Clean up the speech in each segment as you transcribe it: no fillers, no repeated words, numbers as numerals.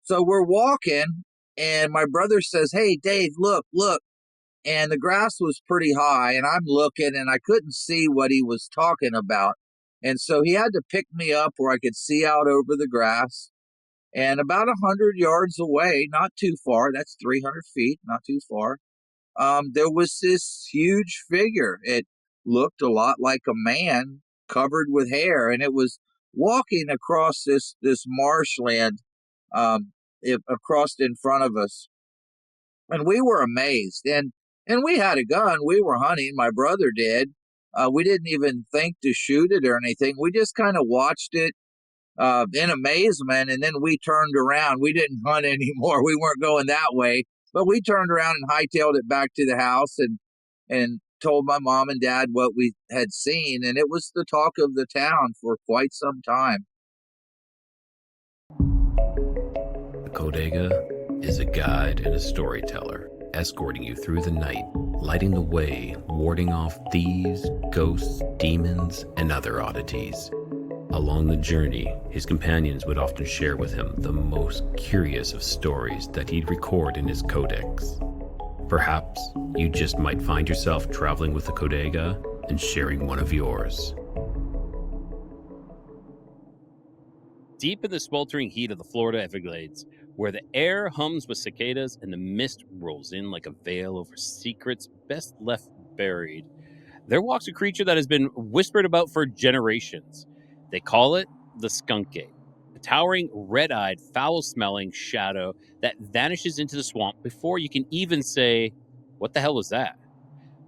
So we're walking, and my brother says, "Hey, Dave, look, look." And the grass was pretty high, and I'm looking, and I couldn't see what he was talking about. And so he had to pick me up where I could see out over the grass. And about 100 yards away, not too far, that's 300 feet, not too far, there was this huge figure. It looked a lot like a man covered with hair, and it was walking across this marshland, across in front of us, and we were amazed. And we had a gun. We were hunting. My brother did. We didn't even think to shoot it or anything. We just kind of watched it in amazement, and then we turned around. We didn't hunt anymore. We weren't going that way, but we turned around and hightailed it back to the house and told my mom and dad what we had seen, and it was the talk of the town for quite some time. The Codega is a guide and a storyteller, escorting you through the night, lighting the way, warding off thieves, ghosts, demons, and other oddities. Along the journey, his companions would often share with him the most curious of stories that he'd record in his codex. Perhaps you just might find yourself traveling with the Codega and sharing one of yours. Deep in the sweltering heat of the Florida Everglades, where the air hums with cicadas and the mist rolls in like a veil over secrets best left buried, there walks a creature that has been whispered about for generations. They call it the Skunk Ape, a towering, red-eyed, foul-smelling shadow that vanishes into the swamp before you can even say, "What the hell was that?"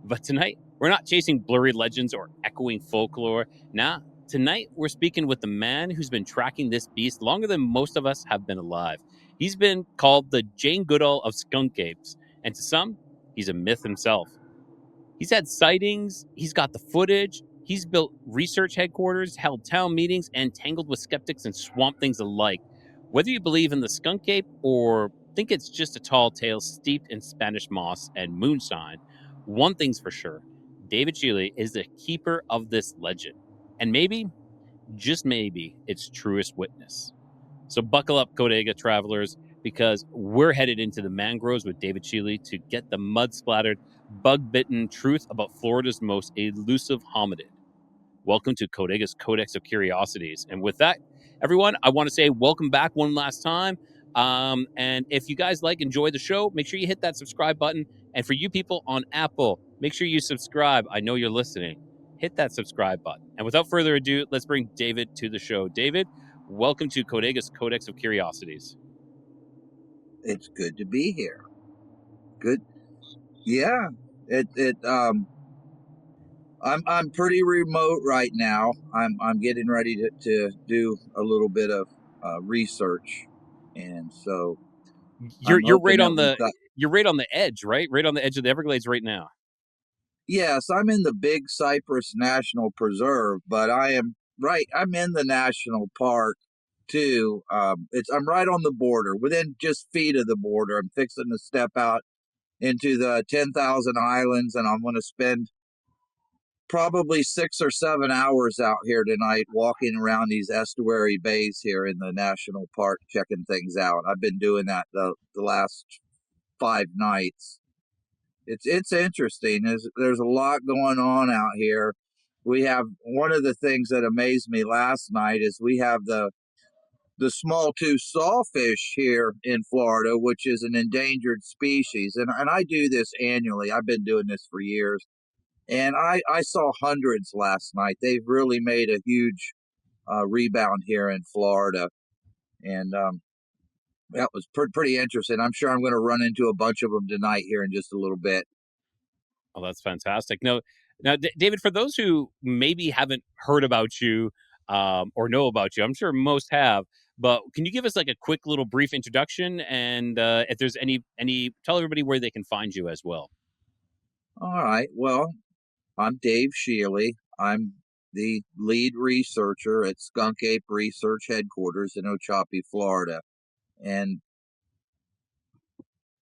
But tonight, we're not chasing blurry legends or echoing folklore. Nah, tonight we're speaking with the man who's been tracking this beast longer than most of us have been alive. He's been called the Jane Goodall of skunk apes, and to some, he's a myth himself. He's had sightings, he's got the footage, he's built research headquarters, held town meetings, and tangled with skeptics and swamp things alike. Whether you believe in the skunk ape or think it's just a tall tale steeped in Spanish moss and moonshine, one thing's for sure: David Shealy is the keeper of this legend. And maybe, just maybe, its truest witness. So buckle up, Codega travelers, because we're headed into the mangroves with David Shealy to get the mud-splattered, bug-bitten truth about Florida's most elusive hominid. Welcome to Codega's Codex of Curiosities. And with that, everyone, I want to say welcome back one last time. And if you guys enjoy the show, make sure you hit that subscribe button. And for you people on Apple, make sure you subscribe. I know you're listening. Hit that subscribe button. And without further ado, let's bring David to the show. David, welcome to Codega's Codex of Curiosities. It's good to be here. Good. Yeah. I'm pretty remote right now. I'm getting ready to do a little bit of research, and so You're I'm you're hoping right that on we've the got. you're right on the edge, right? Right on the edge of the Everglades right now. Yes, I'm in the Big Cypress National Preserve, but I am right. I'm in the national park too. I'm right on the border, within just feet of the border. I'm fixing to step out into the 10,000 islands, and I'm going to spend probably 6 or 7 hours out here tonight walking around these estuary bays here in the national park, checking things out. I've been doing that the last 5 nights. It's interesting. There's a lot going on out here. We have one of the things that amazed me last night is we have the small tooth sawfish here in Florida, which is an endangered species. And I do this annually. I've been doing this for years. And I saw hundreds last night. They've really made a huge rebound here in Florida. And that was pretty interesting. I'm sure I'm going to run into a bunch of them tonight here in just a little bit. Oh, that's fantastic. Now, David, for those who maybe haven't heard about you or know about you, I'm sure most have. But can you give us a quick little brief introduction, and if there's any, tell everybody where they can find you as well. All right. Well, I'm Dave Shealy. I'm the lead researcher at Skunk Ape Research Headquarters in Ochopee, Florida. And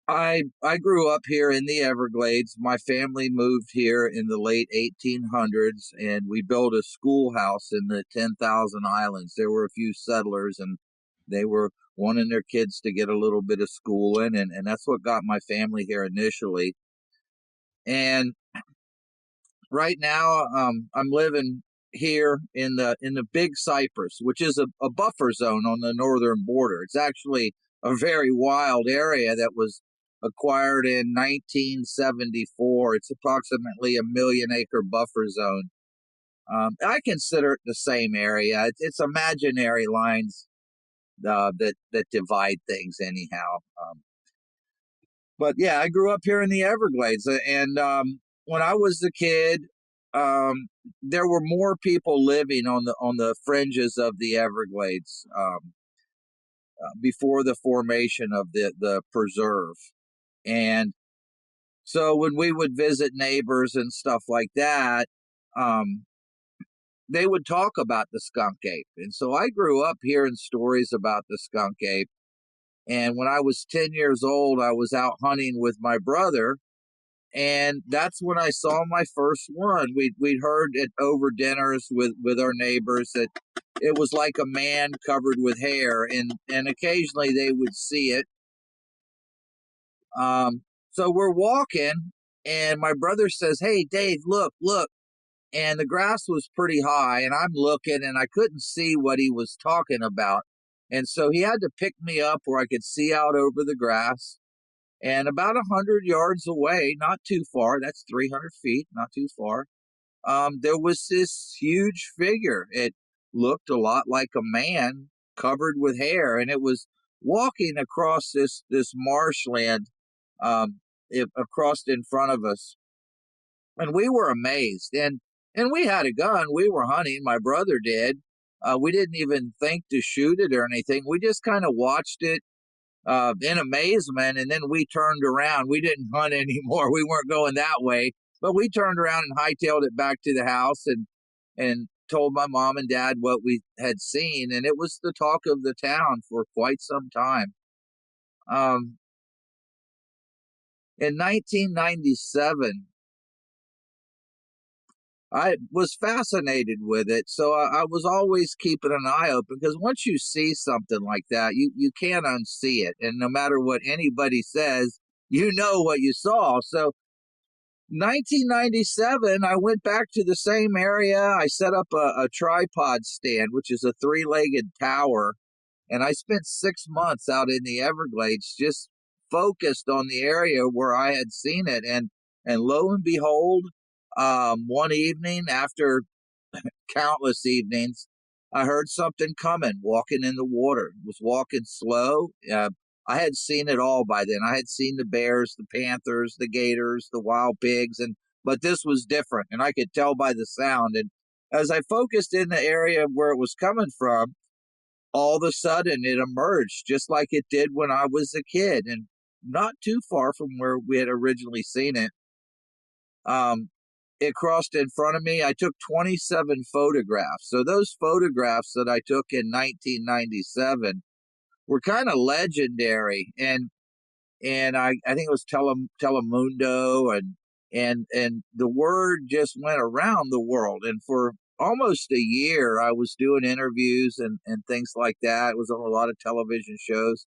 I grew up here in the Everglades. My family moved here in the late 1800s, and we built a schoolhouse in the 10,000 islands. There were a few settlers, and they were wanting their kids to get a little bit of schooling, and that's what got my family here initially. And right now, I'm living here in the Big Cypress, which is a buffer zone on the northern border. It's actually a very wild area that was acquired in 1974. It's approximately a 1 million-acre buffer zone. I consider it the same area. It's imaginary lines that divide things anyhow. But yeah, I grew up here in the Everglades, and when I was a kid, um, there were more people living on the fringes of the Everglades before the formation of the preserve, and so when we would visit neighbors and stuff like that, um, they would talk about the skunk ape, and so I grew up hearing stories about the skunk ape. And when I was 10 years old, I was out hunting with my brother. And that's when I saw my first one. We'd heard it over dinners with our neighbors that it was like a man covered with hair, and occasionally they would see it. So we're walking, and my brother says, "Hey, Dave, look, look." And the grass was pretty high, and I'm looking, and I couldn't see what he was talking about. And so he had to pick me up where I could see out over the grass. And about 100 yards away, not too far, that's 300 feet, not too far, there was this huge figure. It looked a lot like a man covered with hair, and it was walking across this marshland, across in front of us. And we were amazed. And we had a gun. We were hunting. My brother did. We didn't even think to shoot it or anything. We just kind of watched it in amazement, and then we turned around. We didn't hunt anymore. We weren't going that way, but we turned around and hightailed it back to the house, and told my mom and dad what we had seen, and it was the talk of the town for quite some time. Um, in 1997, I was fascinated with it, so I was always keeping an eye open, because once you see something like that, you can't unsee it, and no matter what anybody says, you know what you saw. So 1997, I went back to the same area. I set up a tripod stand, which is a three-legged tower, and I spent 6 months out in the Everglades just focused on the area where I had seen it. And lo and behold, one evening after countless evenings, I heard something coming, walking in the water. It was walking slow. I had seen it all by then. I had seen the bears, the panthers, the gators, the wild pigs, but this was different, and I could tell by the sound. And as I focused in the area where it was coming from, all of a sudden it emerged just like it did when I was a kid, and not too far from where we had originally seen it. Um, it crossed in front of me. I took 27 photographs. So those photographs that I took in 1997 were kind of legendary, and I think it was Telemundo, and the word just went around the world. And for almost a year, I was doing interviews and things like that. It was on a lot of television shows.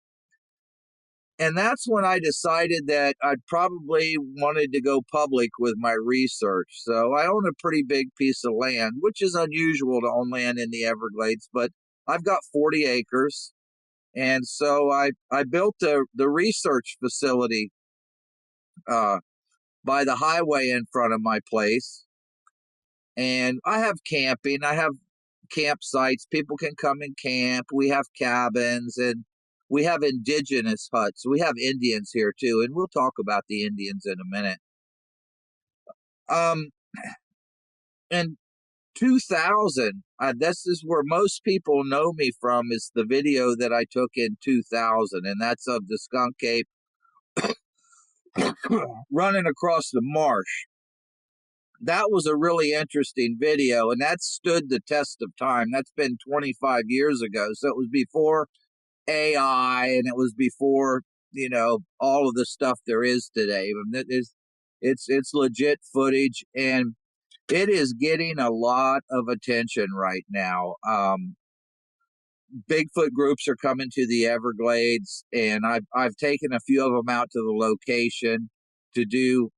And that's when I decided that I probably wanted to go public with my research. So I own a pretty big piece of land, which is unusual to own land in the Everglades, but I've got 40 acres. And so I built the research facility uh, by the highway in front of my place. And I have camping. I have campsites. People can come and camp. We have cabins, and we have indigenous huts. We have Indians here too, and we'll talk about the Indians in a minute. Um, in 2000, this is where most people know me from, is the video that I took in 2000, and that's of the skunk ape running across the marsh. That was a really interesting video, and that stood the test of time. That's been 25 years ago, so it was before AI, and it was before all of the stuff there is today. It's legit footage, and it is getting a lot of attention right now. Bigfoot groups are coming to the Everglades, and I've taken a few of them out to the location to do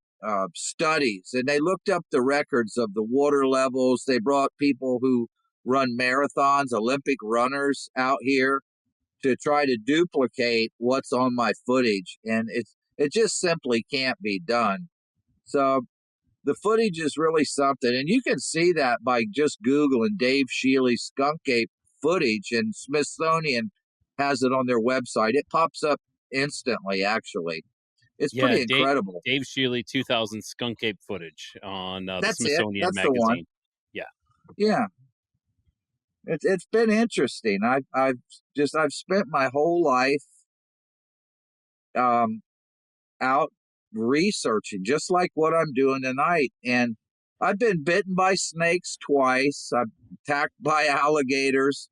studies, and they looked up the records of the water levels. They brought people who run marathons, Olympic runners, out here to try to duplicate what's on my footage, and it just simply can't be done. So the footage is really something, and you can see that by just googling Dave Shealy skunk ape footage, and Smithsonian has it on their website. It pops up instantly. Actually, it's Yeah, pretty incredible. Dave Shealy 2000 skunk ape footage on the That's it. Smithsonian That's the one. magazine. Yeah, Yeah, it's been interesting. I've spent my whole life um out researching, just like what I'm doing tonight. And I've been bitten by snakes twice. I'm attacked by alligators.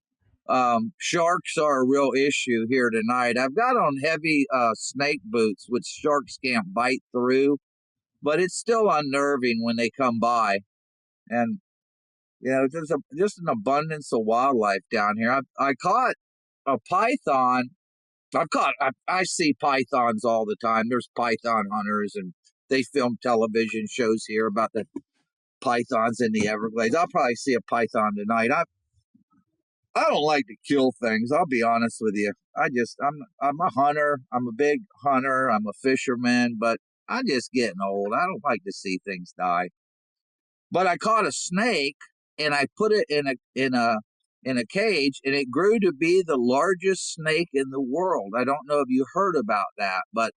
Sharks are a real issue here tonight. I've got on heavy snake boots, which sharks can't bite through, but it's still unnerving when they come by. And there's just an abundance of wildlife down here. I caught a python. I see pythons all the time. There's python hunters, and they film television shows here about the pythons in the Everglades. I'll probably see a python tonight. I don't like to kill things. I'll be honest with you. I'm a hunter. I'm a big hunter. I'm a fisherman, but I'm just getting old. I don't like to see things die. But I caught a snake, and I put it in a cage, and it grew to be the largest snake in the world. I don't know if you heard about that, but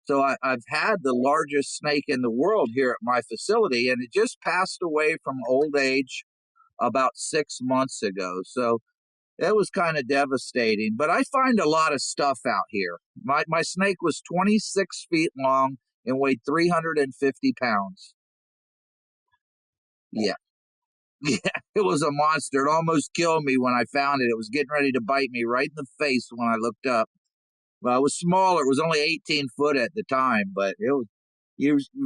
so I've had the largest snake in the world here at my facility, and it just passed away from old age about 6 months ago. So it was kind of devastating. But I find a lot of stuff out here. My snake was 26 feet long and weighed 350 pounds. Yeah. Yeah, it was a monster. It almost killed me when I found it. It was getting ready to bite me right in the face when I looked up. Well, it was smaller. It was only 18 foot at the time, but you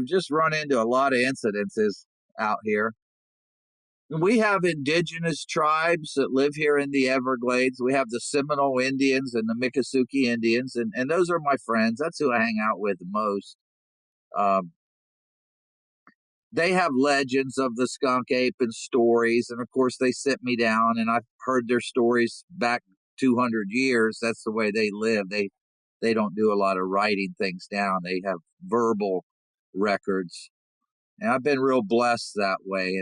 just run into a lot of incidences out here. We have indigenous tribes that live here in the Everglades. We have the Seminole Indians and the Miccosukee Indians, and those are my friends. That's who I hang out with the most. Um, they have legends of the skunk ape and stories, and of course they sit me down, and I've heard their stories back 200 years. That's the way they live. They don't do a lot of writing things down. They have verbal records, and I've been real blessed that way.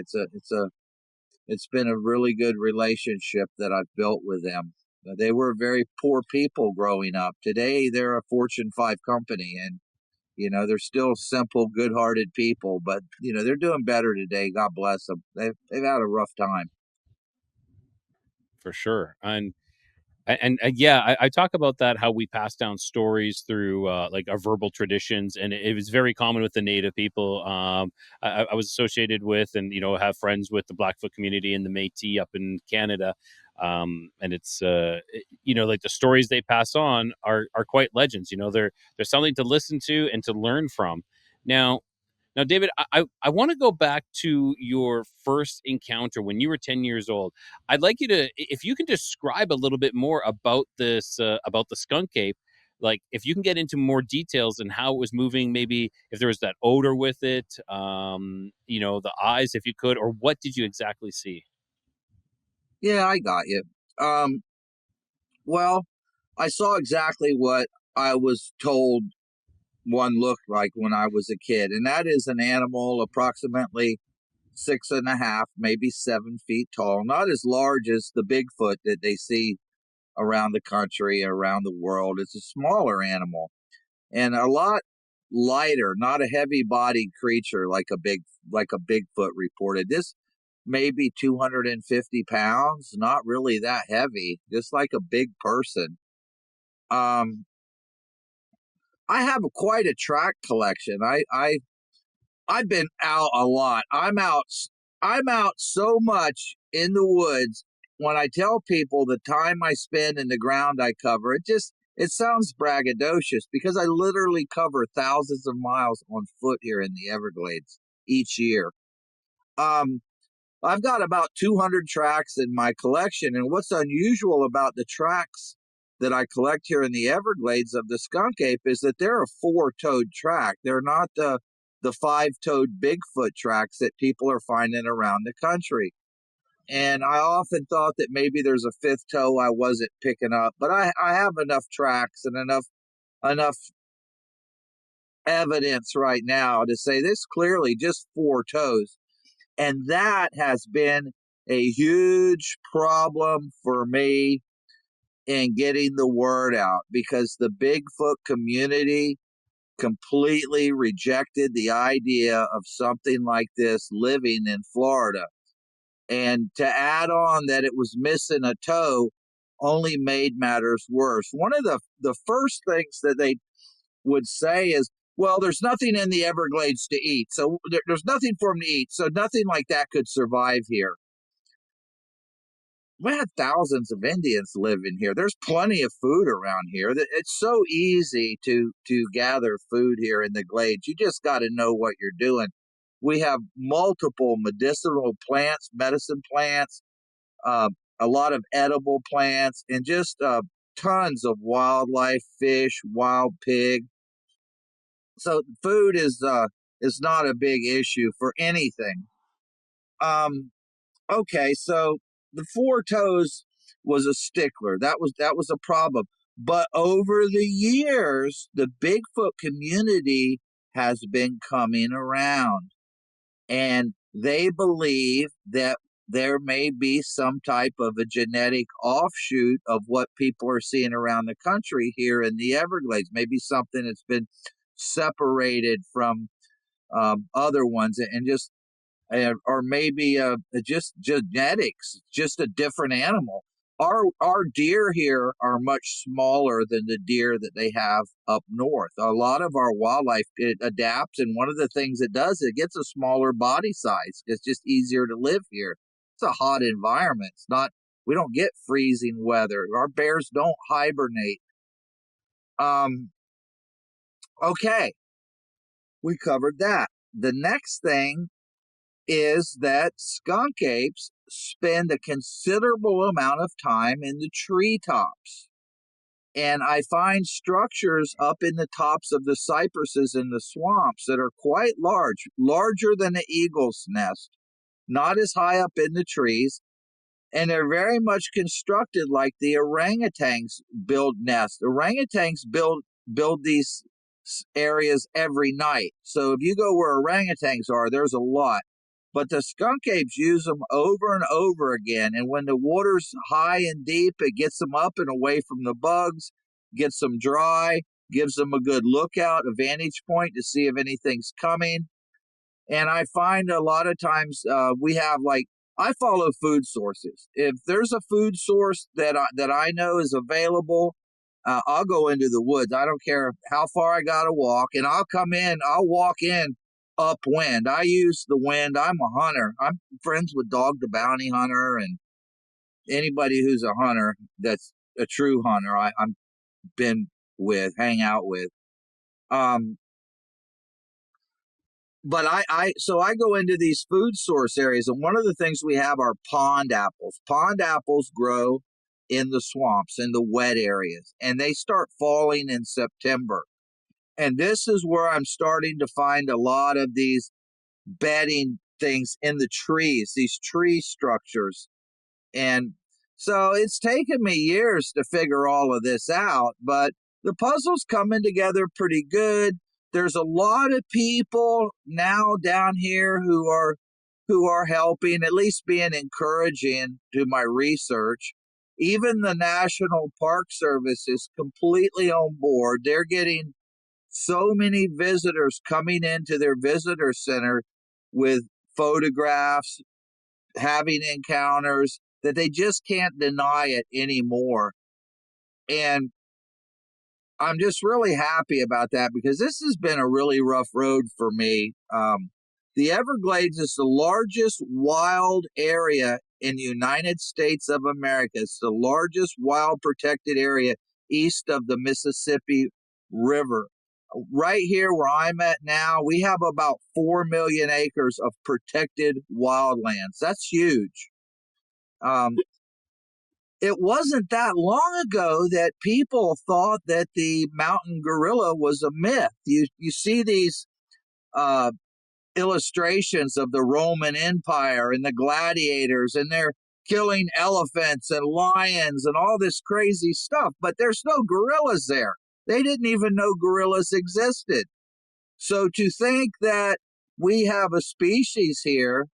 It's been a really good relationship that I've built with them. They were very poor people growing up. Today they're a Fortune 5 company, and they're still simple, good-hearted people, but they're doing better today. God bless them. They've had a rough time. for sure. And yeah, I talk about that, how we pass down stories through like our verbal traditions, and it was very common with the Native people. I was associated with, and have friends with the Blackfoot community and the Métis up in Canada, and it's like the stories they pass on are quite legends. They're something to listen to and to learn from. Now, David, I want to go back to your first encounter when you were 10 years old. I'd like you to, if you can describe a little bit more about this, about the skunk ape, like if you can get into more details and how it was moving, maybe if there was that odor with it, the eyes, if you could, or what did you exactly see? Yeah, I got you. Um, well, I saw exactly what I was told one looked like when I was a kid, and that is an animal approximately 6.5, maybe 7 feet tall, not as large as the Bigfoot that they see around the country, around the world. It's a smaller animal and a lot lighter, not a heavy bodied creature like a Bigfoot reported. This may be 250 pounds, not really that heavy, just like a big person. Um, I have quite a track collection. I've been out a lot. I'm out so much in the woods. When I tell people the time I spend in the ground I cover, it sounds braggadocious because I literally cover thousands of miles on foot here in the Everglades each year. Um, I've got about 200 tracks in my collection, and what's unusual about the tracks that I collect here in the Everglades of the skunk ape is that they're a four-toed track. They're not the five-toed Bigfoot tracks that people are finding around the country. And I often thought that maybe there's a fifth toe I wasn't picking up, but I have enough tracks and enough evidence right now to say this clearly just four toes. And that has been a huge problem for me in getting the word out, because the Bigfoot community completely rejected the idea of something like this living in Florida. And to add on that it was missing a toe only made matters worse. One of the first things that they would say is, well, there's nothing in the Everglades to eat. So there's nothing for them to eat. So nothing like that could survive here. We had thousands of Indians living here. There's plenty of food around here. It's so easy to gather food here in the Glades. You just got to know what you're doing. We have multiple medicinal plants, medicine plants, a lot of edible plants, and just tons of wildlife, fish, wild pig. So food is not a big issue for anything. Okay, so the four toes was a stickler. That was a problem. But over the years, the Bigfoot community has been coming around, and they believe that there may be some type of a genetic offshoot of what people are seeing around the country here in the Everglades. Maybe something that's been separated from other ones, and just or maybe just genetics, just a different animal. Our deer here are much smaller than the deer that they have up north. A lot of our wildlife, it adapts, and one of the things it does, it gets a smaller body size. It's just easier to live here. It's a hot environment. It's not. We don't get freezing weather. Our bears don't hibernate. Okay, we covered that. The next thing is that skunk apes spend a considerable amount of time in the treetops. And I find structures up in the tops of the cypresses in the swamps that are quite large, larger than an eagle's nest, not as high up in the trees. And they're very much constructed like the orangutans build nests. Orangutans build these areas every night. So if you go where orangutans are, there's a lot. But the skunk apes use them over and over again. And when the water's high and deep, it gets them up and away from the bugs, gets them dry, gives them a good lookout, a vantage point to see if anything's coming. And I find a lot of times we have I follow food sources. If there's a food source that I know is available, I'll go into the woods. I don't care how far I got to walk, and I'll walk in upwind. I use the wind. I'm a hunter. I'm friends with Dog the Bounty Hunter, and anybody who's a hunter that's a true hunter, I'm been with, hang out with. But so I go into these food source areas, and one of the things we have are pond apples. Pond apples grow in the swamps, in the wet areas, and they start falling in September. And this is where I'm starting to find a lot of these bedding things in the trees, these tree structures. And so it's taken me years to figure all of this out, but the puzzle's coming together pretty good. There's a lot of people now down here who are helping, at least being encouraging to my research. Even the National Park Service is completely on board. They're getting so many visitors coming into their visitor center with photographs, having encounters, that they just can't deny it anymore. And I'm just really happy about that, because this has been a really rough road for me. The Everglades is the largest wild area in the United States of America. It's the largest wild protected area east of the Mississippi River. Right here where I'm at now, we have about 4 million acres of protected wildlands. That's huge. Um, it wasn't that long ago that people thought that the mountain gorilla was a myth. You see these uh, illustrations of the Roman Empire and the gladiators, and they're killing elephants and lions and all this crazy stuff, but there's no gorillas there. They didn't even know gorillas existed. So to think that we have a species here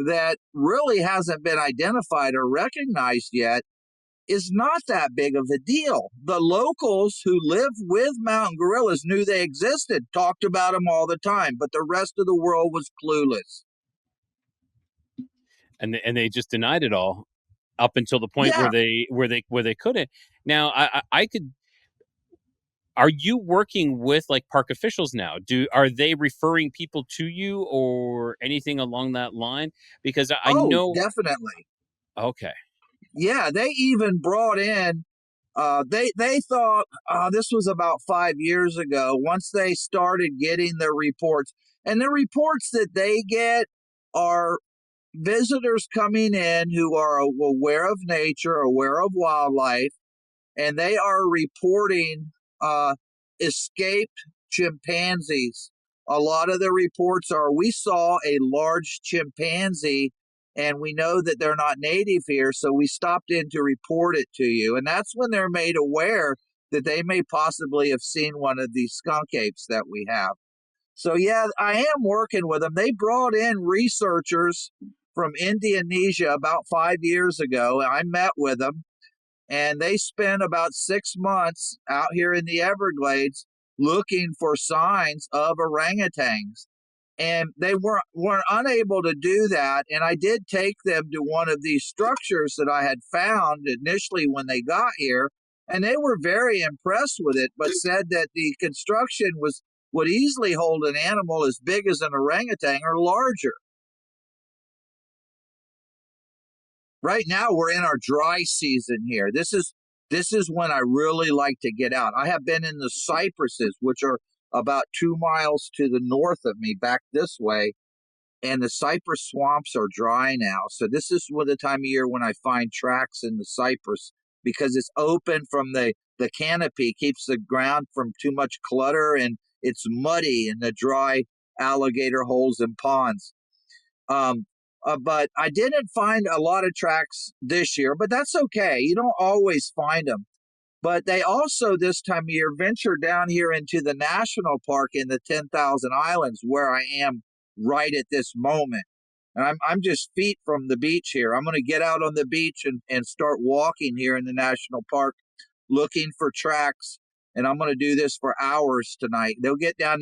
that really hasn't been identified or recognized yet is not that big of a deal. The locals who live with mountain gorillas knew they existed, talked about them all the time, but the rest of the world was clueless. And they just denied it all up until the point Yeah. where they couldn't. Now, I could. Are you working with like park officials now? Are they referring people to you or anything along that line? Because I Oh, know. definitely. Okay. Yeah, they even brought in. They thought this was about 5 years ago. Once they started getting the reports, and the reports that they get are visitors coming in who are aware of nature, aware of wildlife, and they are reporting uh, escaped chimpanzees. A lot of the reports are we saw a large chimpanzee and we know that they're not native here, so we stopped in to report it to you. And that's when they're made aware that they may possibly have seen one of these skunk apes that we have. So, yeah, I am working with them. They brought in researchers from Indonesia about 5 years ago. I met with them and they spent about 6 months out here in the Everglades looking for signs of orangutans. And they weren't unable to do that. And I did take them to one of these structures that I had found initially when they got here, and they were very impressed with it, but said that the construction would easily hold an animal as big as an orangutan or larger. Right now we're in our dry season here. This is when I really like to get out. I have been in the cypresses, which are about 2 miles to the north of me back this way, and the cypress swamps are dry now. So this is the time of year when I find tracks in the cypress because it's open from the canopy, keeps the ground from too much clutter, and it's muddy in the dry alligator holes and ponds. Um, but I didn't find a lot of tracks this year, but that's okay. You don't always find them. But they also, this time of year, venture down here into the national park in the 10,000 Islands, where I am right at this moment. And I'm just feet from the beach here. I'm going to get out on the beach and start walking here in the national park, looking for tracks. And I'm going to do this for hours tonight. They'll get down,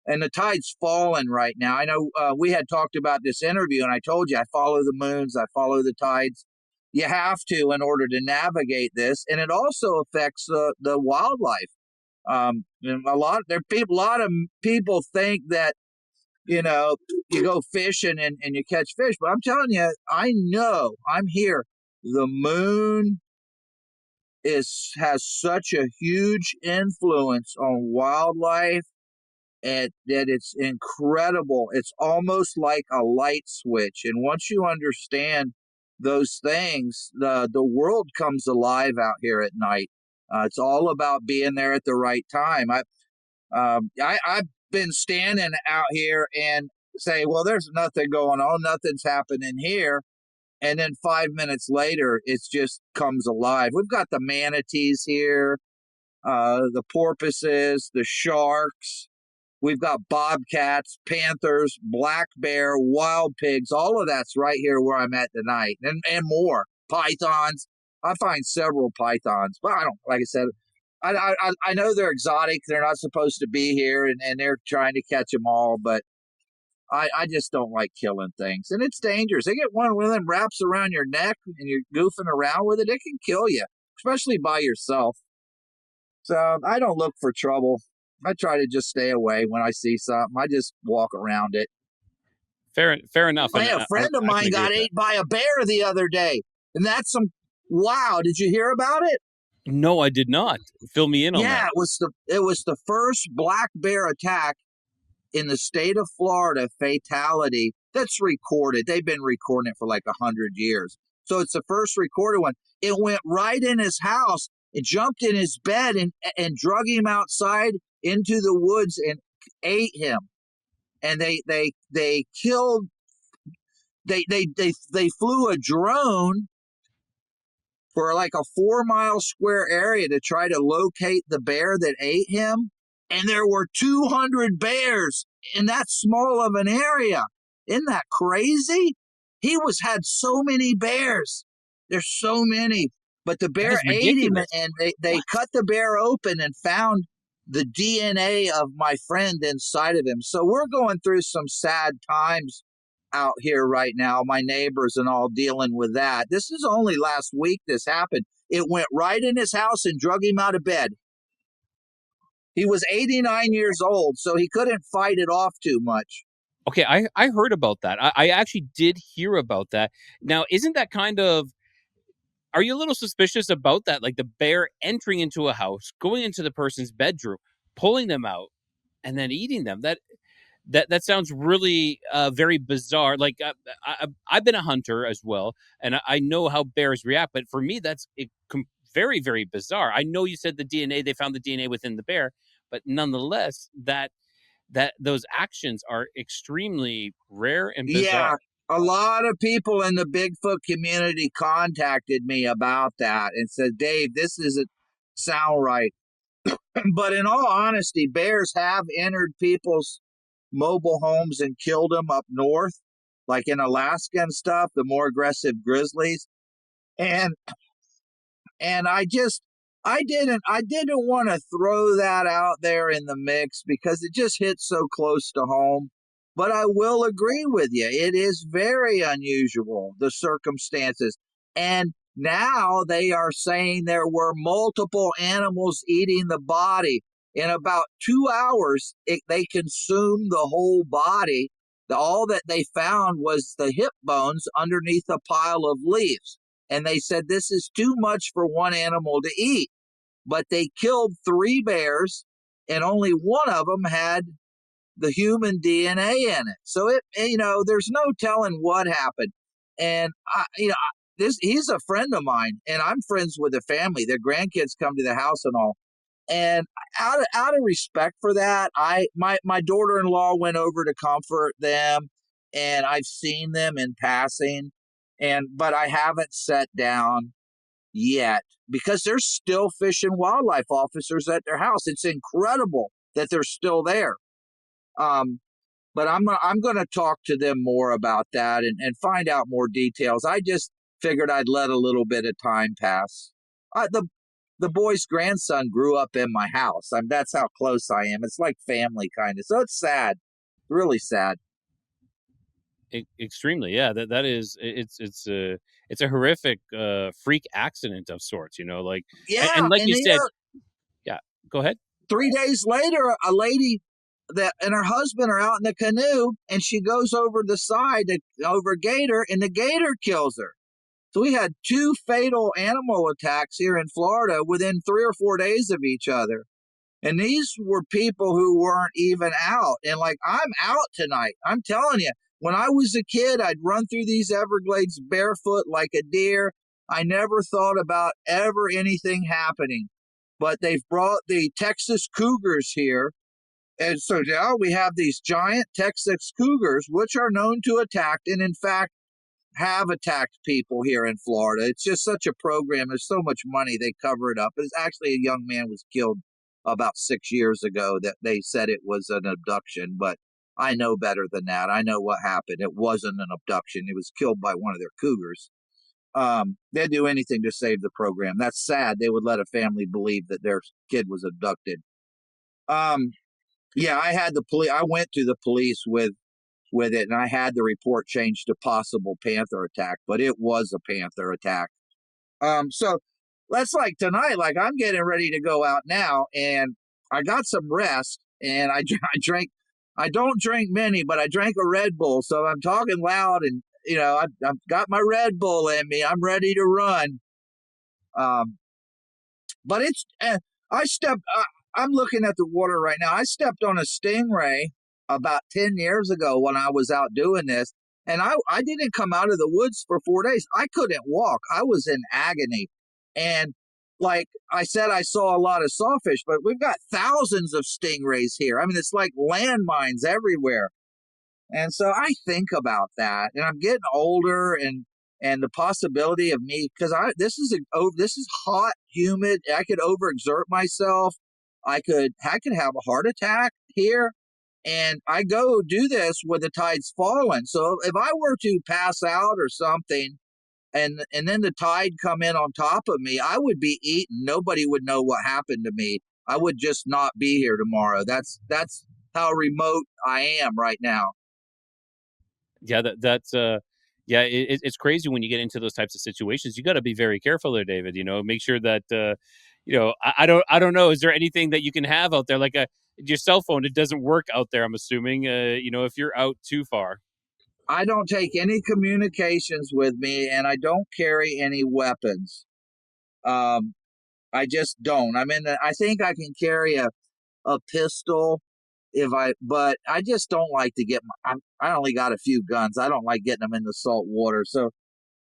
and the tide's falling right now. I know we had talked about this interview, and I told you I follow the moons, I follow the tides. You have to in order to navigate this, and it also affects the wildlife. And a lot of people think that you go fishing and you catch fish, but I'm telling you, I know I'm here. The moon has such a huge influence on wildlife and that it's incredible. It's almost like a light switch. And once you understand those things, the world comes alive out here at night. It's all about being there at the right time. I've been standing out here and say, well, there's nothing going on, nothing's happening here. And then 5 minutes later, it just comes alive. We've got the manatees here, the porpoises, the sharks. We've got bobcats, panthers, black bear, wild pigs. All of that's right here where I'm at tonight, and more. Pythons. I find several pythons, but I don't. Like I said, I know they're exotic. They're not supposed to be here, and they're trying to catch them all. But I just don't like killing things, and it's dangerous. They get one of them wraps around your neck, and you're goofing around with it. It can kill you, especially by yourself. So I don't look for trouble. I try to just stay away when I see something. I just walk around it. Fair enough. And Hey, a friend of I can mine agree got with that. ate by a bear the other day, and that's some. Wow, did you hear about it? No, I did not. Fill me in on Yeah, that. it was the first black bear attack in the state of Florida, fatality that's recorded. They've been recording it for like 100 years. So it's the first recorded one. It went right in his house. It jumped in his bed and drug him outside into the woods and ate him. And they killed. They flew a drone for like a 4 mile square area to try to locate the bear that ate him. And there were 200 bears in that small of an area. Isn't that crazy? Had so many bears. There's so many. But the That bear is ate him, ridiculous. and they What? cut the bear open and found the DNA of my friend inside of him. So we're going through some sad times out here right now. My neighbors and all dealing with that. This is only last week this happened. It went right in his house and drug him out of bed. He was 89 years old, so he couldn't fight it off too much. Okay, I heard about that. I actually did hear about that. Now, isn't that kind of, are you a little suspicious about that? Like the bear entering into a house, going into the person's bedroom, pulling them out, and then eating them. That sounds really very bizarre. Like I've been a hunter as well, and I know how bears react. But for me, that's very, very bizarre. I know you said the DNA, they found the DNA within the bear, but nonetheless, that those actions are extremely rare and Yeah, bizarre. a lot of people in the Bigfoot community contacted me about that and said, Dave, this doesn't sound right. But in all honesty, bears have entered people's mobile homes and killed them up north, like in Alaska and stuff, the more aggressive grizzlies. And I didn't want to throw that out there in the mix because it just hits so close to home. But I will agree with you. It is very unusual, the circumstances. And now they are saying there were multiple animals eating the body. In about 2 hours, they consumed the whole body. All that they found was the hip bones underneath a pile of leaves. And they said this is too much for one animal to eat. But they killed 3 bears, and only one of them had the human DNA in it. So there's no telling what happened. And he's a friend of mine, and I'm friends with the family. Their grandkids come to the house and all. And out of respect for that, my daughter-in-law went over to comfort them, and I've seen them in passing, but I haven't sat down yet because there's still fish and wildlife officers at their house. It's incredible that they're still there. Um, but I'm gonna talk to them more about that and find out more details. I just figured I'd let a little bit of time pass. The boy's grandson grew up in my house. That's how close I am. It's like family kind of. So it's sad, really sad. Extremely, yeah. That is, it's a horrific freak accident of sorts. Like, Yeah, and like and you said, yeah. Go ahead. 3 days later, a lady that and her husband are out in the canoe, and she goes over the side over a gator, and the gator kills her. So we had 2 fatal animal attacks here in Florida within 3 or 4 days of each other. And these were people who weren't even out. And like, I'm out tonight. I'm telling you, when I was a kid, I'd run through these Everglades barefoot like a deer. I never thought about ever anything happening. But they've brought the Texas cougars here. And so now we have these giant Texas cougars, which are known to attack and, in fact, have attacked people here in Florida. It's just such a program. There's so much money, they cover it up. It's actually a young man was killed about 6 years ago that they said it was an abduction, but I know better than that. I know what happened. It wasn't an abduction. It was killed by one of their cougars. They'd do anything to save the program. That's sad. They would let a family believe that their kid was abducted. Um, yeah, I went to the police with it, and I had the report changed to possible panther attack, but it was a panther attack. So that's like tonight. Like, I'm getting ready to go out now, and I got some rest, and I drank. I don't drink many, but I drank a Red Bull, so I'm talking loud, and I've got my Red Bull in me. I'm ready to run. Um, But I stepped, I'm looking at the water right now. I stepped on a stingray about 10 years ago when I was out doing this. And I didn't come out of the woods for 4 days. I couldn't walk. I was in agony. And like I said, I saw a lot of sawfish, but we've got thousands of stingrays here. I mean, it's like landmines everywhere. And so I think about that, and I'm getting older, and the possibility of me, because this is hot, humid. I could overexert myself. I could have a heart attack here, and I go do this with the tides falling. So if I were to pass out or something, and then the tide come in on top of me, I would be eaten. Nobody would know what happened to me. I would just not be here tomorrow. That's how remote I am right now. Yeah, that's yeah, it's crazy when you get into those types of situations. You got to be very careful there, David. Make sure that I don't know. Is there anything that you can have out there, like your cell phone? It doesn't work out there. I'm assuming. If you're out too far. I don't take any communications with me, and I don't carry any weapons. Um, I just don't. I think I can carry a pistol but I just don't like to I only got a few guns. I don't like getting them in the salt water. So,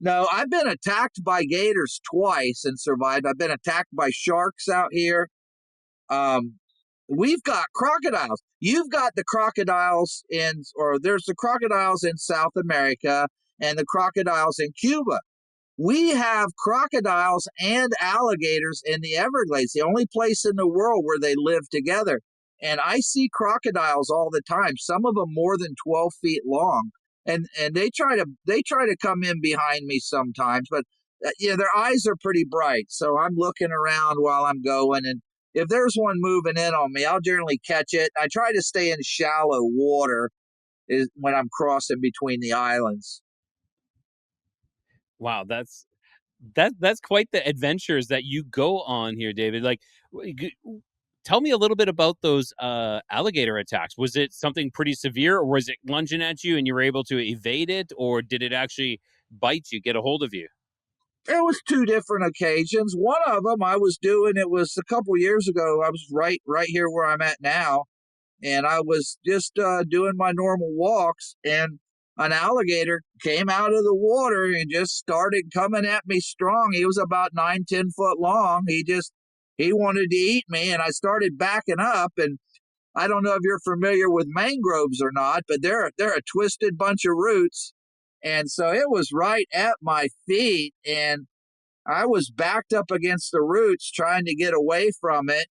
no, I've been attacked by gators twice and survived. I've been attacked by sharks out here. Um, we've got crocodiles. You've got the crocodiles there's the crocodiles in South America and the crocodiles in Cuba. We have crocodiles and alligators in the Everglades, the only place in the world where they live together. And I see crocodiles all the time, some of them more than 12 feet long. And they try to come in behind me sometimes, but their eyes are pretty bright. So I'm looking around while I'm going, and if there's one moving in on me, I'll generally catch it. I try to stay in shallow water when I'm crossing between the islands. Wow, that's quite the adventures that you go on here, David. Like, tell me a little bit about those alligator attacks. Was it something pretty severe, or was it lunging at you and you were able to evade it, or did it actually bite you, get a hold of you? It was two different occasions. One of them I was doing, it was a couple years ago. I was right here where I'm at now, and I was just doing my normal walks, and an alligator came out of the water and just started coming at me strong. He was about 9-10 foot long. He wanted to eat me, and I started backing up. And I don't know if you're familiar with mangroves or not, but they're a twisted bunch of roots. And so it was right at my feet, and I was backed up against the roots trying to get away from it,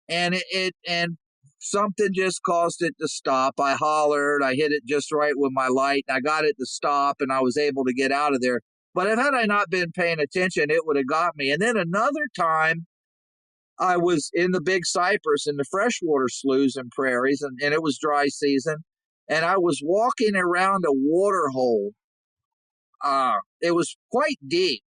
and and something just caused it to stop. I hollered, I hit it just right with my light, and I got it to stop, and I was able to get out of there. But had I not been paying attention, it would have got me. And then another time, I was in the Big Cypress in the freshwater sloughs and prairies, and it was dry season, and I was walking around a water hole. It was quite deep,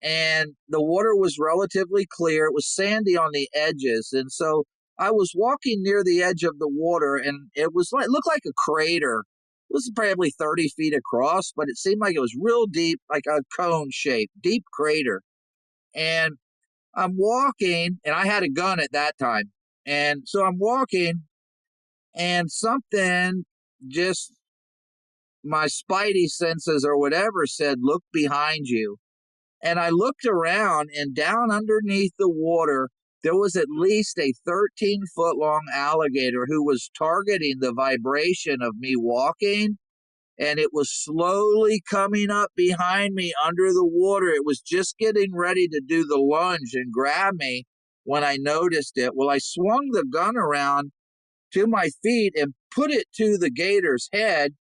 and the water was relatively clear. It was sandy on the edges, and so I was walking near the edge of the water, and it looked like a crater. It was probably 30 feet across, but it seemed like it was real deep, like a cone shape, deep crater. And I'm walking, and I had a gun at that time, and so I'm walking, and something just my spidey senses or whatever said, "Look behind you." And I looked around, and down underneath the water, there was at least a 13-foot long alligator who was targeting the vibration of me walking. And it was slowly coming up behind me under the water. It was just getting ready to do the lunge and grab me when I noticed it. Well, I swung the gun around to my feet and put it to the gator's head.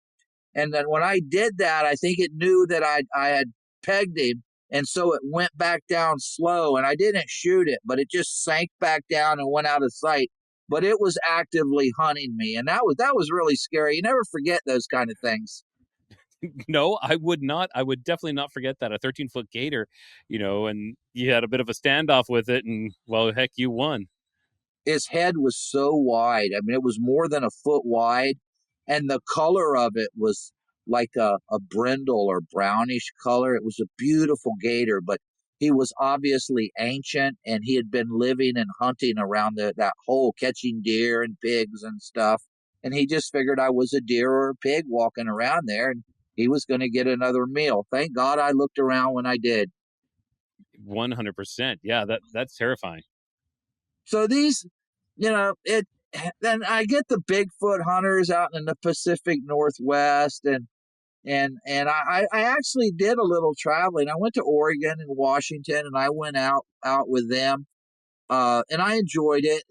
And then when I did that, I think it knew that I had pegged him. And so it went back down slow, and I didn't shoot it, but it just sank back down and went out of sight. But it was actively hunting me. And that was really scary. You never forget those kind of things. No, I would not. I would definitely not forget that. A 13-foot gator, and you had a bit of a standoff with it, and well, heck, you won. His head was so wide. I mean, it was more than a foot wide, and the color of it was like a brindle or brownish color. It was a beautiful gator, but he was obviously ancient, and he had been living and hunting around that hole, catching deer and pigs and stuff. And he just figured I was a deer or a pig walking around there, and he was going to get another meal. Thank God I looked around when I did. 100%. Yeah, that's terrifying. So these, it. Then I get the Bigfoot hunters out in the Pacific Northwest, and I actually did a little traveling. I went to Oregon and Washington, and I went out with them, and I enjoyed it.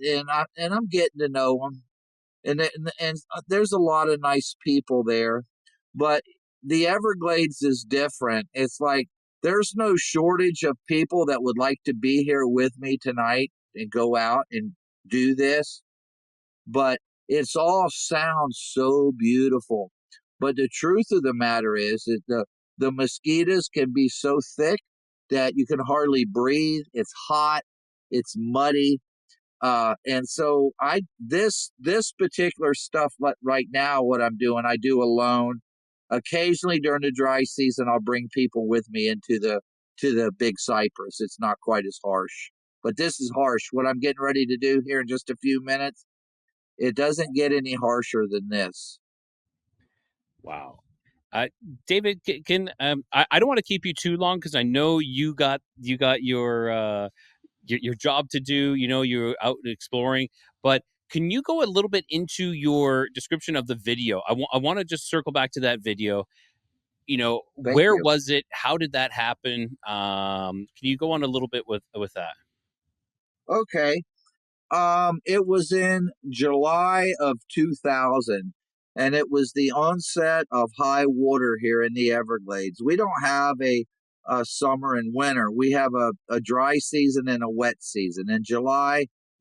And I'm getting to know them, and there's a lot of nice people there, but the Everglades is different. It's like there's no shortage of people that would like to be here with me tonight and go out and do this, but it's all sounds so beautiful. But the truth of the matter is that the mosquitoes can be so thick that you can hardly breathe. It's hot, it's muddy, and so this particular stuff right now, what I'm doing, I do alone. Occasionally during the dry season, I'll bring people with me into the big cypress. It's not quite as harsh, but this is harsh. What I'm getting ready to do here in just a few minutes, it doesn't get any harsher than this. Wow. Uh, David, I don't want to keep you too long because I know you got your job to do. You know, you're out exploring, but can you go a little bit into your description of the video? I want to just circle back to that video. You know, Thank where you. was it? How did that happen? Can you go on a little bit with that? Okay. It was in July of 2000, and it was the onset of high water here in the Everglades. We don't have a summer and winter. We have a dry season and a wet season. And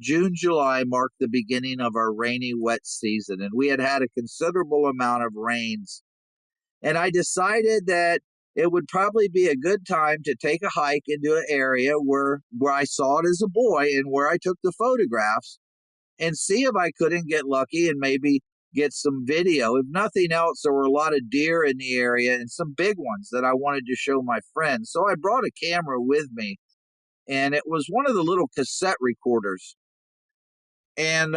June, July marked the beginning of our rainy, wet season, and we had a considerable amount of rains. And I decided that it would probably be a good time to take a hike into an area where I saw it as a boy and where I took the photographs, and see if I couldn't get lucky and maybe get some video. If nothing else, there were a lot of deer in the area and some big ones that I wanted to show my friends. So I brought a camera with me, and it was one of the little cassette recorders. And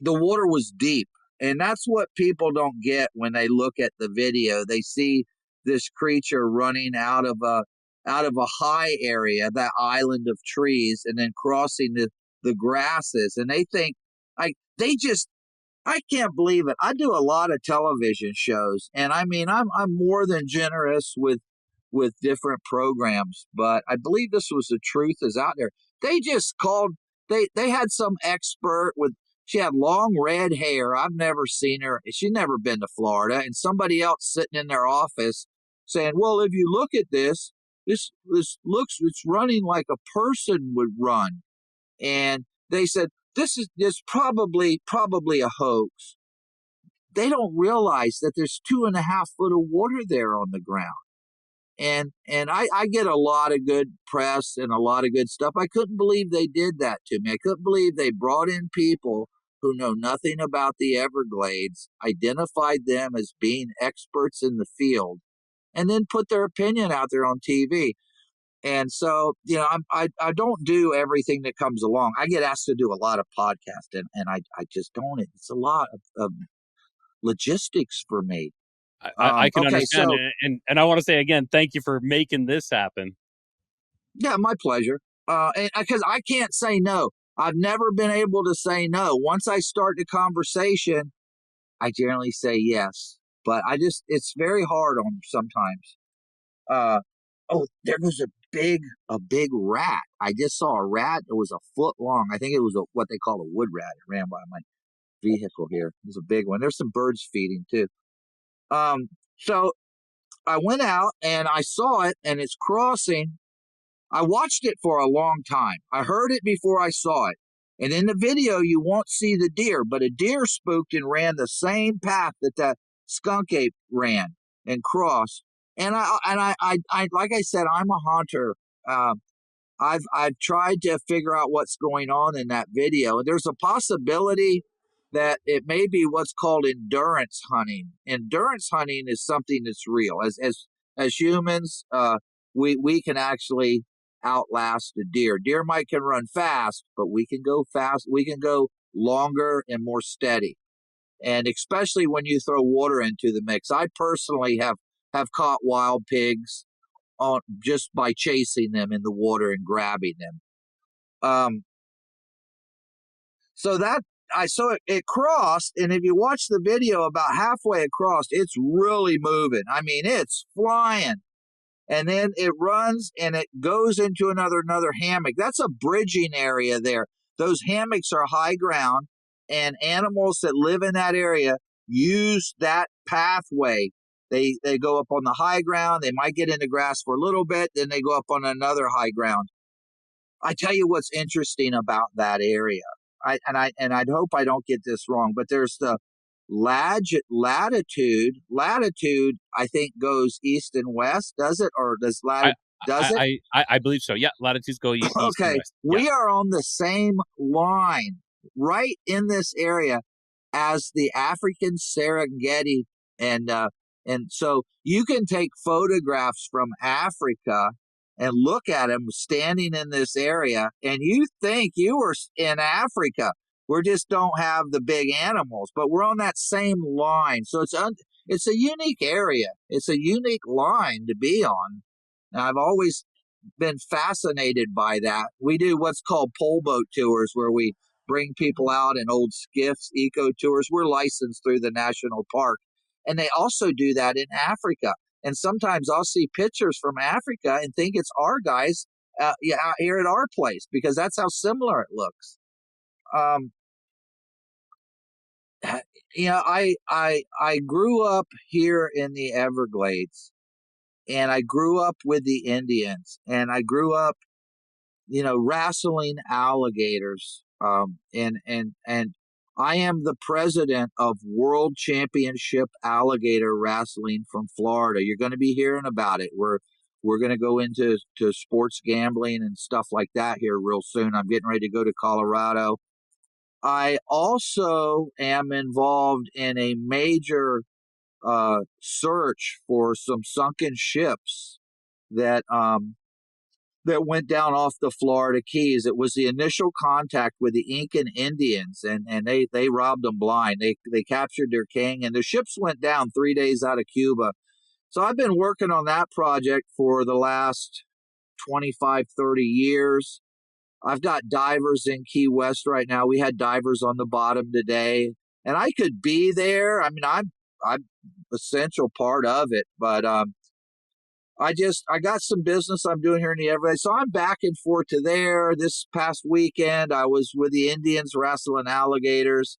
the water was deep. And that's what people don't get when they look at the video. They see this creature running out of a high area, that island of trees, and then crossing the grasses. And they think they just I can't believe it. I do a lot of television shows, and I mean I'm more than generous with different programs, but I believe this was the truth is out there. They just called they had some expert with she had long red hair. I've never seen her. She's never been to Florida, and somebody else sitting in their office saying, "Well, if you look at this looks it's running like a person would run." And they said this is probably a hoax. They don't realize that there's 2.5 foot of water there on the ground. And I get a lot of good press and a lot of good stuff. I couldn't believe they did that to me. I couldn't believe they brought in people who know nothing about the Everglades, identified them as being experts in the field, and then put their opinion out there on TV. And so, I don't do everything that comes along. I get asked to do a lot of podcasts, and I just don't. It's a lot of logistics for me. I can Okay, understand, so and I want to say again, thank you for making this happen. yeah, my pleasure. Because I can't say no. I've never been able to say no. Once I start the conversation, I generally say yes. But it's very hard on sometimes. Uh, oh, there was a big rat. I just saw a rat. It was a foot long. I think it was what they call a wood rat. It ran by my vehicle here. It was a big one. There's some birds feeding too. So I went out and I saw it, and it's crossing. I watched it for a long time. I heard it before I saw it. And in the video, you won't see the deer, but a deer spooked and ran the same path that skunk ape ran and crossed. And I like I said, I'm a hunter. Uh, I've tried to figure out what's going on in that video. And there's a possibility that it may be what's called endurance hunting. Endurance hunting is something that's real. As humans, we can actually outlast a deer. Deer might can run fast, but we can go fast. We can go longer and more steady. And especially when you throw water into the mix. I personally have caught wild pigs on just by chasing them in the water and grabbing them. So that I saw it crossed, and if you watch the video about halfway across, it's really moving. I mean, it's flying. And then it runs and it goes into another hammock. That's a bridging area there. Those hammocks are high ground, and animals that live in that area use that pathway. They go up on the high ground. They might get into grass for a little bit, then they go up on another high ground. I tell you what's interesting about that area. I'd hope I don't get this wrong, but there's the latitude. Latitude, I think, goes east and west. Does it, or does I does it? I believe so. Yeah, latitudes go east and Okay, west. Yeah. we are on the same line right in this area as the African Serengeti, and so you can take photographs from Africa and look at them standing in this area, and you think you were in Africa. We just don't have the big animals, but we're on that same line. So it's a unique area. It's a unique line to be on. And I've always been fascinated by that. We do what's called pole boat tours, where we bring people out in old skiffs, eco tours. We're licensed through the national park. And they also do that in Africa. And sometimes I'll see pictures from Africa and think it's our guys here at our place, because that's how similar it looks. Um, I grew up here in the Everglades, and I grew up with the Indians, and I grew up, wrestling alligators. And I am the president of World Championship Alligator Wrestling from Florida. You're going to be hearing about it. We're going to go into sports gambling and stuff like that here real soon. I'm getting ready to go to Colorado. I also am involved in a major search for some sunken ships that that went down off the Florida Keys. It was the initial contact with the Incan Indians, and they robbed them blind. They captured their king, and the ships went down 3 days out of Cuba. So I've been working on that project for the last 25, 30 years. I've got divers in Key West right now. We had divers on the bottom today, and I could be there. I mean, I'm essential part of it, but I got some business I'm doing here in the Everglades, so I'm back and forth to there. This past weekend, I was with the Indians wrestling alligators.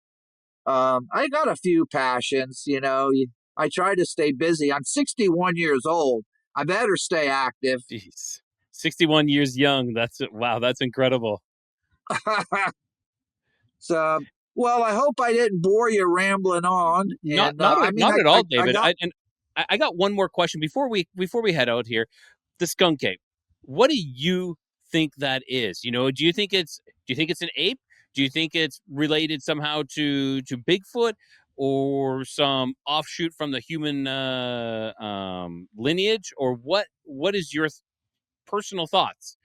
I got a few passions, I try to stay busy. I'm 61 years old. I better stay active. Jeez. 61 years young. Wow, that's incredible. So, well, I hope I didn't bore you rambling on. Not And not I mean, not at all, I David. got I got one more question before we head out here. The skunk ape. What do you think that is? Do you think it's an ape? Do you think it's related somehow to Bigfoot, or some offshoot from the human lineage, or what is your personal thoughts?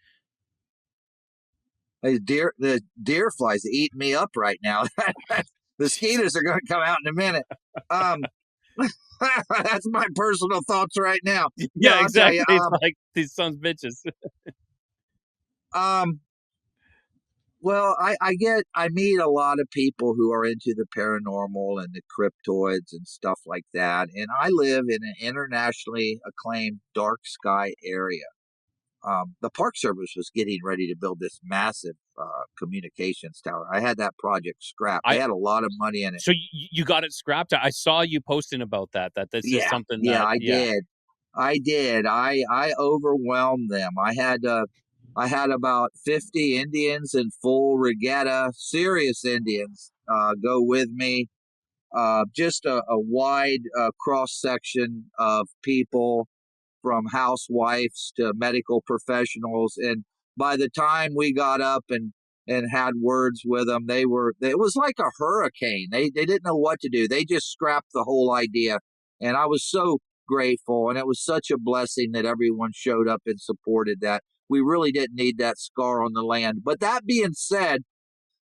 the deer flies eating me up right now. The mosquitoes are going to come out in a minute. That's my personal thoughts right now. No, Yeah, I'll tell exactly. you. It's like these sons of bitches. Um, well, I meet a lot of people who are into the paranormal and the cryptoids and stuff like that, and I live in an internationally acclaimed dark sky area. The Park Service was getting ready to build this massive communications tower. I had that project scrapped. They I had a lot of money in it. So you got it scrapped. I saw you posting about that. That this is Yeah, something yeah, that I yeah. did. I did. I overwhelmed them. I had about 50 Indians in full regatta, serious Indians, go with me. Just a wide cross section of people, from housewives to medical professionals. And by the time we got up and had words with them, it was like a hurricane. They didn't know what to do. They just scrapped the whole idea. And I was so grateful, and it was such a blessing that everyone showed up and supported that. We really didn't need that scar on the land. But that being said,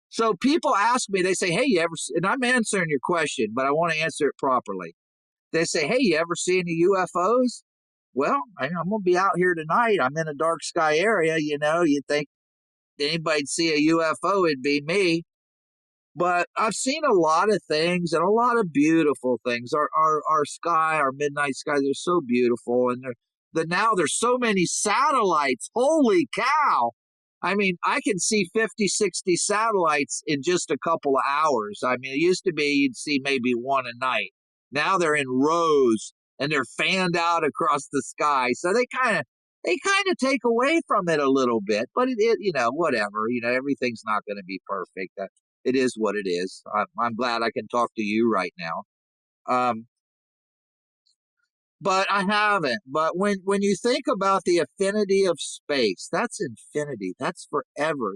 so people ask me, they say, hey, you ever, and I'm answering your question, but I want to answer it properly. They say, hey, you ever see any UFOs? Well, I'm going to be out here tonight. I'm in a dark sky area. You'd think anybody'd see a UFO, it'd be me. But I've seen a lot of things and a lot of beautiful things. Our sky, our midnight skies are so beautiful. And now there's so many satellites. Holy cow. I mean, I can see 50, 60 satellites in just a couple of hours. I mean, it used to be you'd see maybe one a night. Now they're in rows and they're fanned out across the sky. So they kind of take away from it a little bit, but whatever, everything's not going to be perfect. It is what it is. I'm glad I can talk to you right now. But I haven't. But when you think about the affinity of space, that's infinity. That's forever.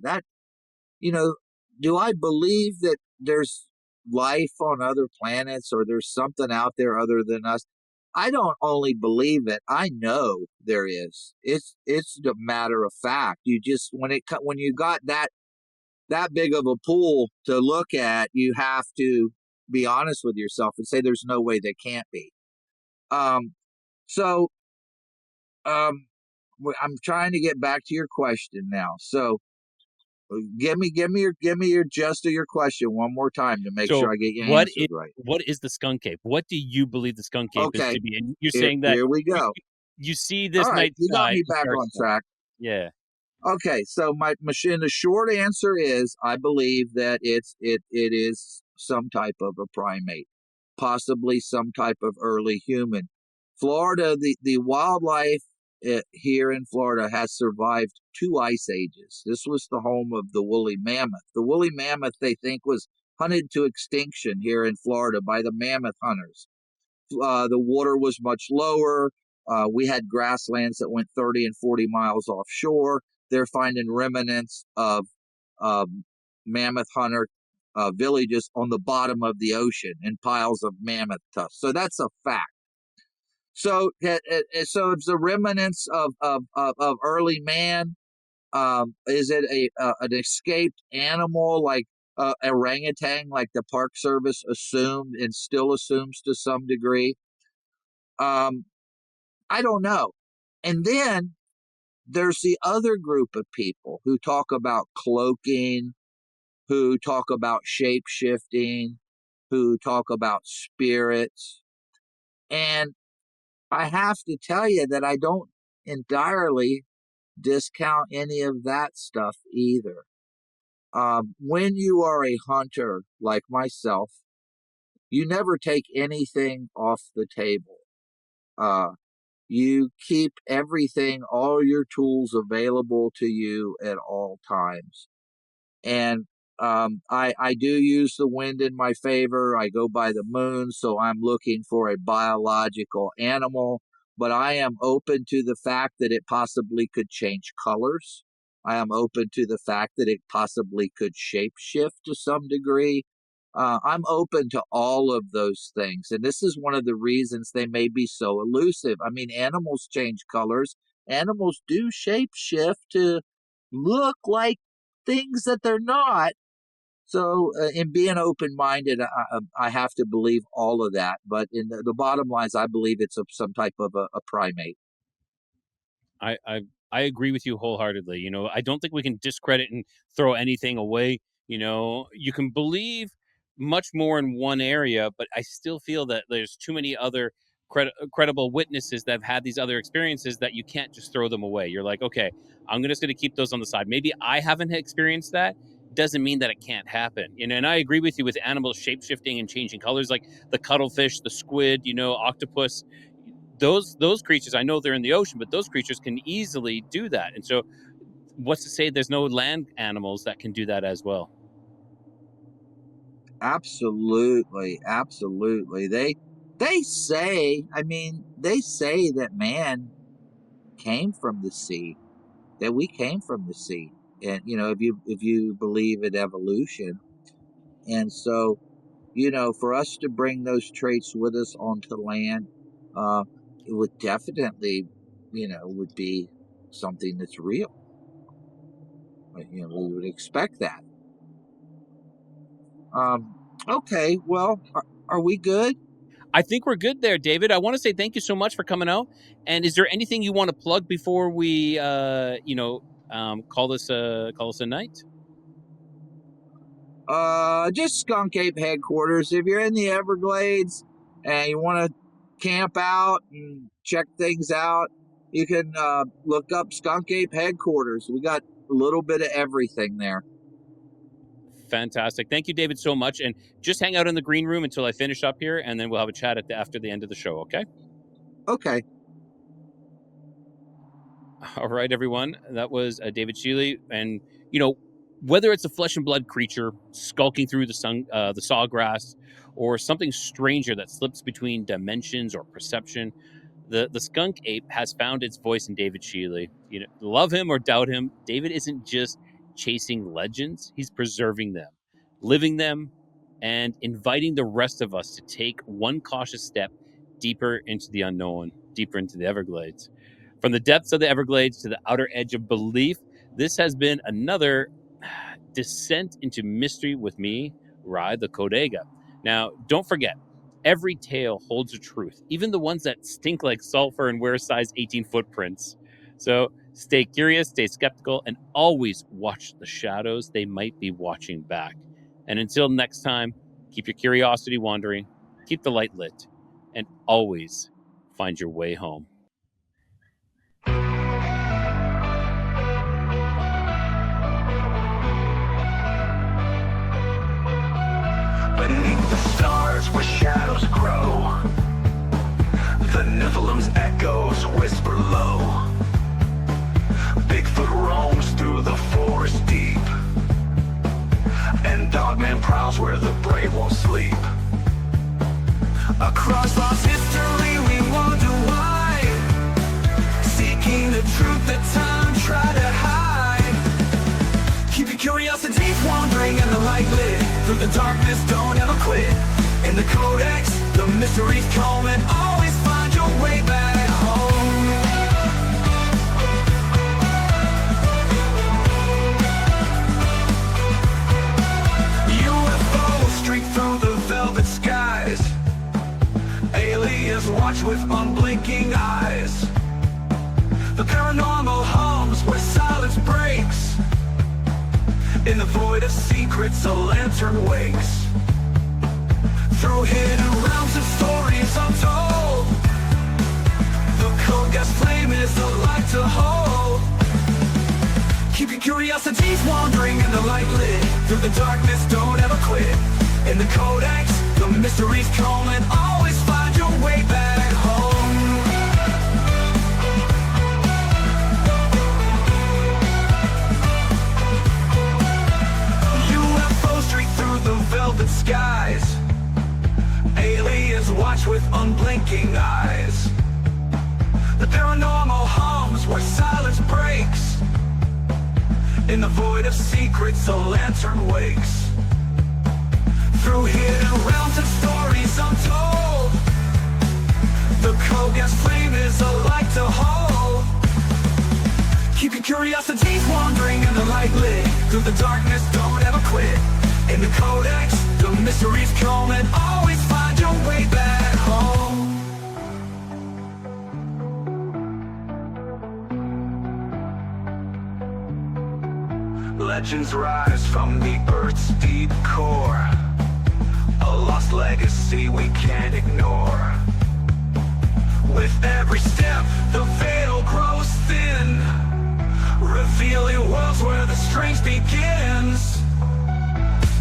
Do I believe that there's life on other planets or there's something out there other than us? I don't only believe it. I know there is. It's a matter of fact. You just when you got that big of a pool to look at, you have to be honest with yourself and say there's no way they can't be. So I'm trying to get back to your question now. So give me your gist of your question one more time to make sure So I get your what is answers right. what is the skunk ape? What do you believe the skunk ape is Okay, to be? And you're here saying that here we you go. you see All this right, night you got sky me and back start on stuff. track. Yeah. Okay, so my machine. The short answer is I believe that it is some type of a primate, possibly some type of early human. Florida, the wildlife here in Florida has survived two ice ages. This was the home of the woolly mammoth. The woolly mammoth they think was hunted to extinction here in Florida by the mammoth hunters. The water was much lower. We had grasslands that went 30 and 40 miles offshore. They're finding remnants of mammoth hunter villages on the bottom of the ocean in piles of mammoth tusks. So that's a fact. So it's the remnants of early man. Is it an escaped animal like orangutan, like the Park Service assumed and still assumes to some degree? Um, I don't know. And then there's the other group of people who talk about cloaking, who talk about shape shifting, who talk about spirits. And I have to tell you that I don't entirely discount any of that stuff either. When you are a hunter like myself, you never take anything off the table. Uh, You keep everything, all your tools available to you at all times. And I do use the wind in my favor. I go by the moon, so I'm looking for a biological animal, but I am open to the fact that it possibly could change colors. I am open to the fact that it possibly could shapeshift to some degree. I'm open to all of those things. And this is one of the reasons they may be so elusive. I mean, animals change colors, animals do shapeshift to look like things that they're not. So, in being open minded, I have to believe all of that. But in the bottom lines, I believe it's some type of a primate. I agree with you wholeheartedly. I don't think we can discredit and throw anything away. You can believe much more in one area, but I still feel that there's too many other credible witnesses that have had these other experiences that you can't just throw them away. You're like, okay, I'm just going to keep those on the side. Maybe I haven't experienced that. Doesn't mean that it can't happen. And I agree with you with animals shape shifting and changing colors, like the cuttlefish, the squid, octopus. Those creatures, I know they're in the ocean, but those creatures can easily do that. And so what's to say there's no land animals that can do that as well? Absolutely, absolutely. They say, I mean, they say that man came from the sea, that we came from the sea, and if you believe in evolution, and so for us to bring those traits with us onto land. Uh, it would definitely, would be something that's real. We would expect that. Okay, well, are we good? I think we're good there, David. I want to say thank you so much for coming out. And is there anything you want to plug before we, call this a night? Just Skunk Ape Headquarters. If you're in the Everglades and you want to camp out and check things out, you can look up Skunk Ape Headquarters. We got a little bit of everything there. Fantastic. Thank you, David, so much. And just hang out in the green room until I finish up here, and then we'll have a chat after the end of the show, okay? Okay. All right, everyone. That was David Shealy. And, whether it's a flesh and blood creature skulking through the sawgrass or something stranger that slips between dimensions or perception, the skunk ape has found its voice in David Shealy. Love him or doubt him, David isn't just chasing legends. He's preserving them, living them, and inviting the rest of us to take one cautious step deeper into the unknown, deeper into the Everglades. From the depths of the Everglades to the outer edge of belief, this has been another descent into mystery with me, Rye the Codega. Now, don't forget, every tale holds a truth, even the ones that stink like sulfur and wear size 18 footprints. So stay curious, stay skeptical, and always watch the shadows. They might be watching back. And until next time, keep your curiosity wandering, keep the light lit, and always find your way home. Beneath the stars where shadows grow, the Nephilim's echoes whisper low. Bigfoot roams through the forest deep, and Dogman prowls where the brave won't sleep. Across lost history we wonder why, seeking the truth that time tried to hide. Keep your curiosity wandering and the light lit. Through the darkness, don't ever quit. In the codex, the mysteries come, and always find your way back home. UFOs streak through the velvet skies. Aliens watch with unblinking eyes. The paranormal hums where silence breaks. In the void of secrets, a lantern wakes. Through hidden realms and stories untold, the cold gas flame is the light to hold. Keep your curiosities wandering and the light lit. Through the darkness, don't ever quit. In the codex, the mysteries come, and always find your way back home. Velvet skies, aliens watch with unblinking eyes. The paranormal hums where silence breaks. In the void of secrets, a lantern wakes. Through hidden realms and stories untold, the cold gas flame is a light to hold. Keep your curiosities wandering and the light lit. Through the darkness, don't ever quit. In the codex, the mysteries come, and always find your way back home. Legends rise from the Earth's deep core, a lost legacy we can't ignore. With every step, the veil grows thin, revealing worlds where the strange begins.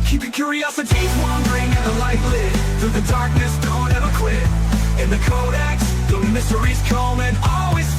Keep your curiosities wandering and the light lit. Through the darkness, don't ever quit. In the codex, the mysteries come, and always